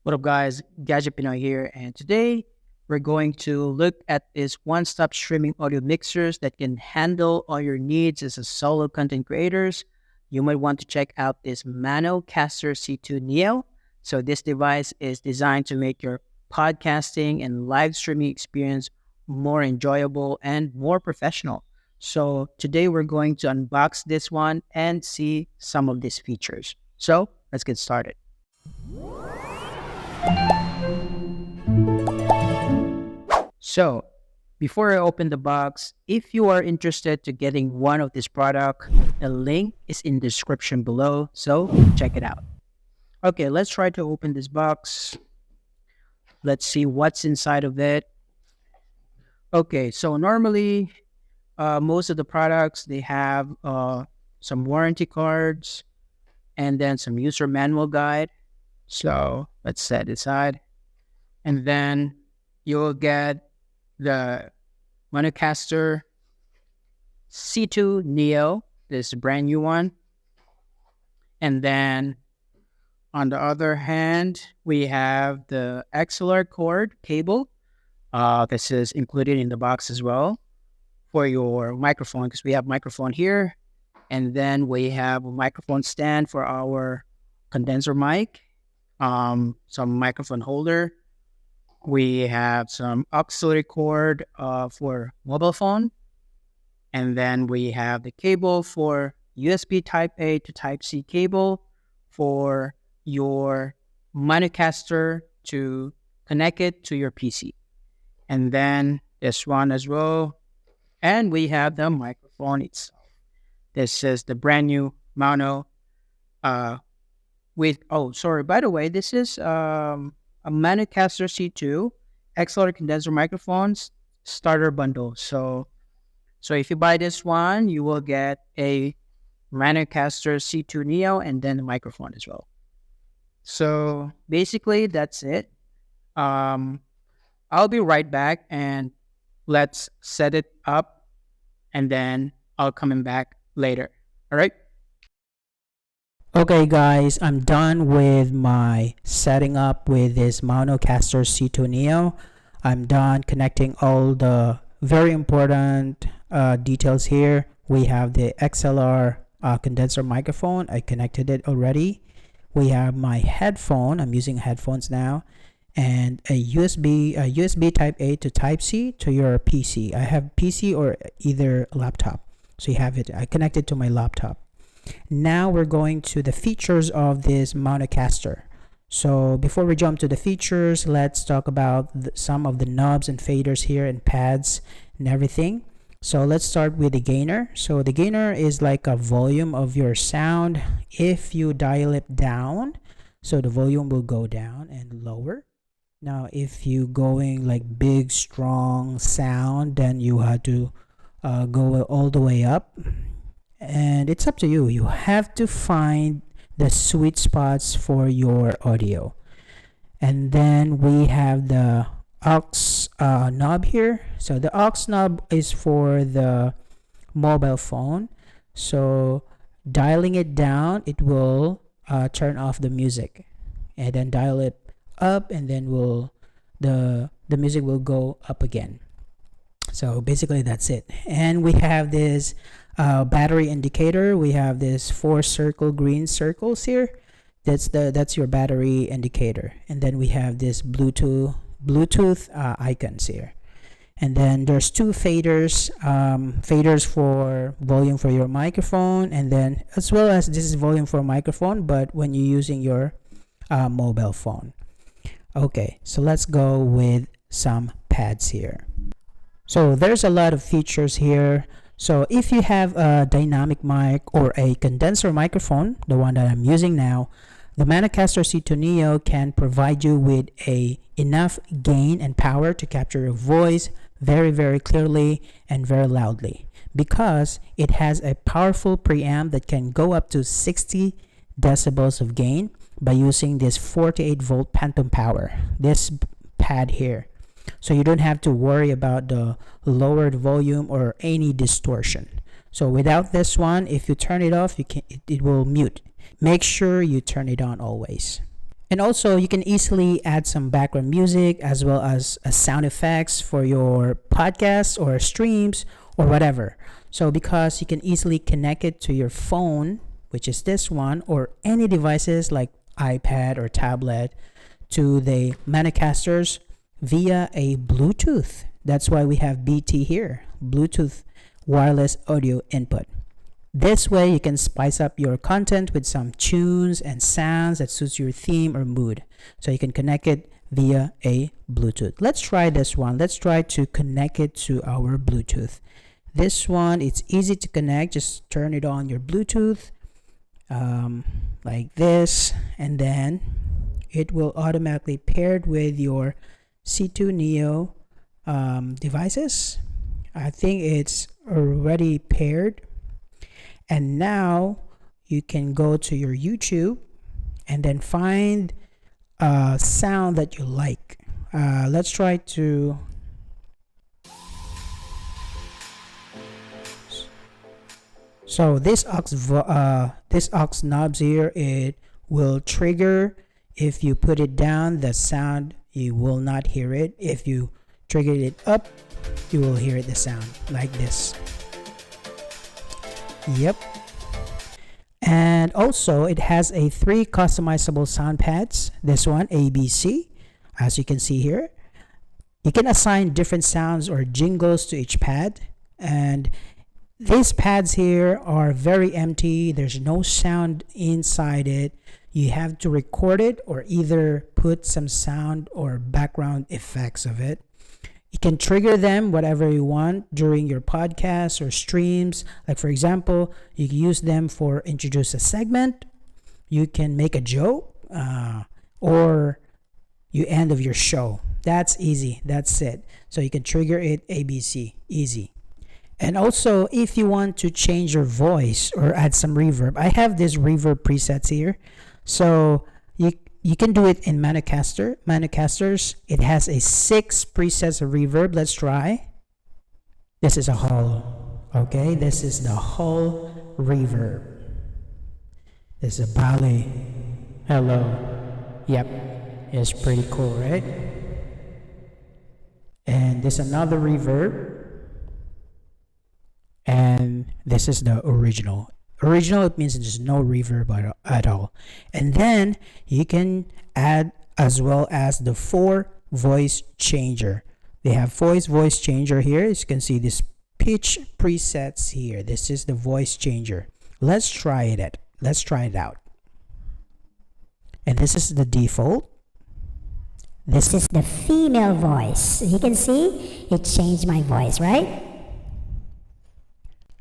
What up, guys? Gadget Pinoy here, and today we're going to look at this one-stop streaming audio mixers that can handle all your needs as a solo content creators. You might want to check out this Maonocaster C2 Neo. So this device is designed to make your podcasting and live streaming experience more enjoyable and more professional. So today we're going to unbox this one and see some of these features. So let's get started. So, before I open the box, if you are interested to getting one of this product, the link is in the description below, so check it out. Okay, let's try to open this box. Let's see what's inside of it. Okay, so normally, most of the products, they have some warranty cards and then some user manual guide. So, let's set it aside. And then you'll get the Maonocaster C2 Neo, this brand new one. And then on the other hand, we have the XLR cord cable. This is included in the box as well for your microphone, because we have microphone here. And then we have a microphone stand for our condenser mic, some microphone holder. We have some auxiliary cord for mobile phone. And then we have the cable for USB Type A to Type C cable for your Maonocaster to connect it to your PC. And then this one as well. And we have the microphone itself. This is the brand new Maono by the way, this is a Maonocaster C2 XLR condenser microphones starter bundle. So if you buy this one, you will get a Maonocaster C2 Neo and then the microphone as well. So basically, that's it. I'll be right back and let's set it up, and then I'll come back later. All right. Okay guys, I'm done with my setting up with this Maonocaster C2 Neo. I'm done connecting all the very important details here. We have the XLR condenser microphone. I connected it already. We have my headphone. I'm using headphones now. And a USB Type A to Type C to your PC. I have PC or either laptop. So you have it. I connected to my laptop. Now we're going to the features of this Maonocaster. So before we jump to the features, let's talk about some of the knobs and faders here and pads and everything. So let's start with the gainer. So the gainer is like a volume of your sound. If you dial it down, so the volume will go down and lower. Now if you going like big strong sound, then you have to go all the way up. And it's up to you. You have to find the sweet spots for your audio. And then we have the aux knob here. So the aux knob is for the mobile phone. So dialing it down, it will turn off the music, and then dial it up, and then the music will go up again. So basically that's it. And we have this battery indicator. We have this 4 green circles here. That's your battery indicator. And then we have this Bluetooth icons here. And then there's 2 faders, faders for volume for your microphone, and then as well as this is volume for microphone, but when you're using your mobile phone. Okay, so let's go with some pads here. So there's a lot of features here. So if you have a dynamic mic or a condenser microphone, the one that I'm using now, the Maonocaster C2 Neo can provide you with enough gain and power to capture your voice very, very clearly and very loudly, because it has a powerful preamp that can go up to 60 decibels of gain by using this 48 volt phantom power, this pad here. So you don't have to worry about the lowered volume or any distortion. So without this one, if you turn it off, it will mute. Make sure you turn it on always. And also, you can easily add some background music as well as sound effects for your podcasts or streams or whatever. So, because you can easily connect it to your phone, which is this one, or any devices like iPad or tablet, to the Manocasters via a Bluetooth. That's why we have BT here, Bluetooth wireless audio input. This way, you can spice up your content with some tunes and sounds that suits your theme or mood. So you can connect it via a Bluetooth. Let's try this one. Let's try to connect it to our Bluetooth. This one, it's easy to connect. Just turn it on your Bluetooth like this, and then it will automatically paired with your C2 Neo devices. I think it's already paired. And now you can go to your YouTube and then find a sound that you like. Let's try to. So this aux knobs here, it will trigger. If you put it down, the sound, you will not hear it. If you trigger it up, you will hear the sound like this. Yep. And also, it has a 3 customizable sound pads. This one, ABC, as you can see here. You can assign different sounds or jingles to each pad. And these pads here are very empty. There's no sound inside it. You have to record it or either put some sound or background effects of it. You can trigger them whatever you want during your podcasts or streams. Like, for example, you can use them for introduce a segment. You can make a joke or you end of your show. That's easy. That's it. So you can trigger it ABC. Easy. And also, if you want to change your voice or add some reverb, I have this reverb presets here. So you can do it in Maonocasters. It has a 6 presets of reverb. Let's try. This is a whole. Okay, this is the whole reverb. This is a Bali. Hello. Yep, it's pretty cool, right? And this is another reverb. And this is the original. Original, it means there's no reverb at all. And then you can add as well as the 4 voice changer. They have voice changer here. As you can see, this pitch presets here. This is the voice changer. Let's try it out. And this is the default. This is the female voice. You can see it changed my voice, right?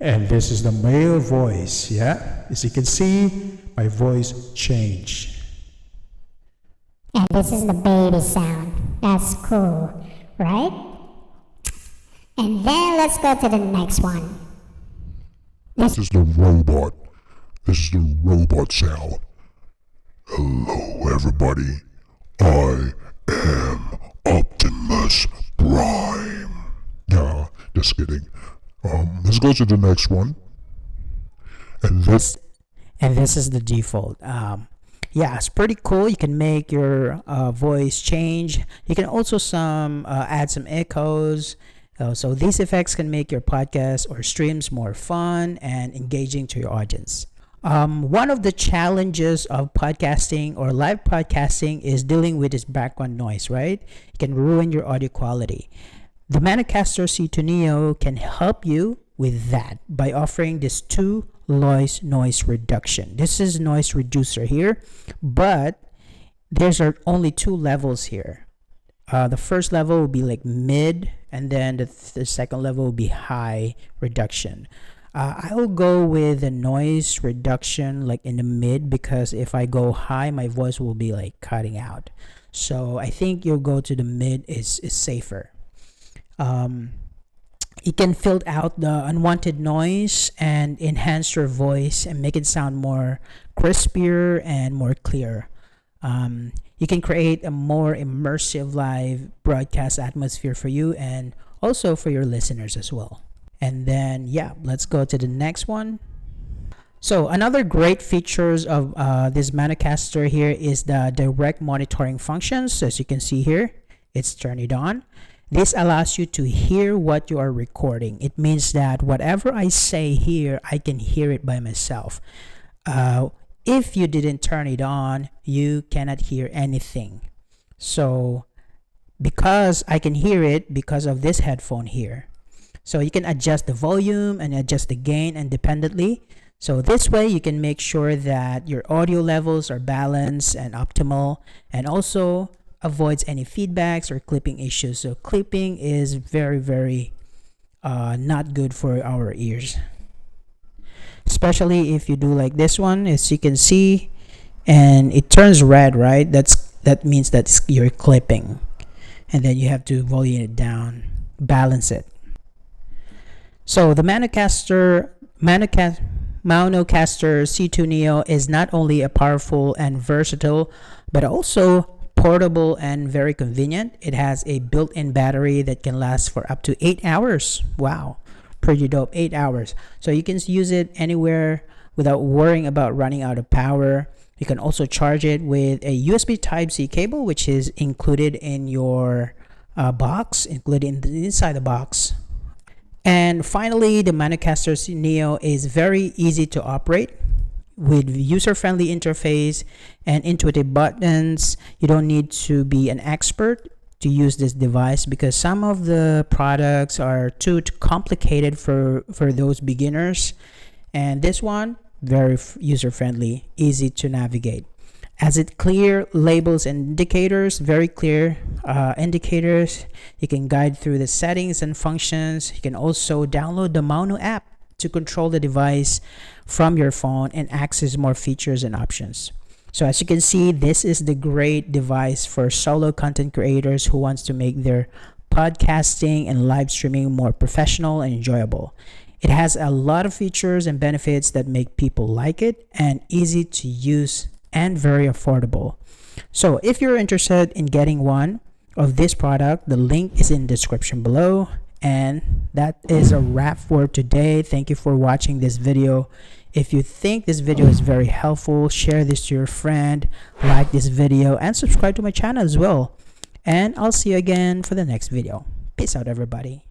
And this is the male voice, yeah? As you can see, my voice changed. And this is the baby sound. That's cool, right? And then let's go to the next one. This is the robot. This is the robot sound. Hello, everybody. I am Optimus Prime. Nah, just kidding. Let's go to the next one. And this is the default. Yeah, it's pretty cool. You can make your voice change. You can also add some echoes. So these effects can make your podcast or streams more fun and engaging to your audience. One of the challenges of podcasting or live podcasting is dealing with this background noise, right? It can ruin your audio quality. The Maonocaster C2 Neo can help you with that by offering this 2 noise reduction. This is noise reducer here, but there's only 2 levels here. The first level will be like mid, and then the second level will be high reduction. I will go with the noise reduction like in the mid, because if I go high, my voice will be like cutting out. So I think you'll go to the mid is safer. It can filter out the unwanted noise and enhance your voice and make it sound more crispier and more clear. You can create a more immersive live broadcast atmosphere for you and also for your listeners as well. And then, yeah, let's go to the next one. So another great features of this Maonocaster here is the direct monitoring functions. As you can see here, it's turned it on. This allows you to hear what you are recording. It means that whatever I say here, I can hear it by myself. If you didn't turn it on, you cannot hear anything. So because I can hear it because of this headphone here. So you can adjust the volume and adjust the gain independently. So this way you can make sure that your audio levels are balanced and optimal, and also avoids any feedbacks or clipping issues. So clipping is very not good for our ears, especially if you do like this one, as you can see, and it turns red, right? That means that you're clipping, and then you have to volume it down, balance it. So the Maonocaster C2 Neo is not only a powerful and versatile, but also portable and very convenient. It has a built-in battery that can last for up to 8 hours. Wow, pretty dope, 8 hours. So you can use it anywhere without worrying about running out of power. You can also charge it with a USB Type-C cable, which is included in your box, included inside the box. And finally, the Maonocaster Neo is very easy to operate with user-friendly interface and intuitive buttons. You don't need to be an expert to use this device because some of the products are too complicated for those beginners. And this one, very user-friendly, easy to navigate. As it clear labels and indicators, very clear indicators. You can guide through the settings and functions. You can also download the Maono app to control the device from your phone and access more features and options. So as you can see, this is the great device for solo content creators who wants to make their podcasting and live streaming more professional and enjoyable. It has a lot of features and benefits that make people like it, and easy to use and very affordable. So if you're interested in getting one of this product, the link is in the description below. And that is a wrap for today. Thank you for watching this video. If you think this video is very helpful, share this to your friend, like this video, and subscribe to my channel as well. And I'll see you again for the next video. Peace out, everybody.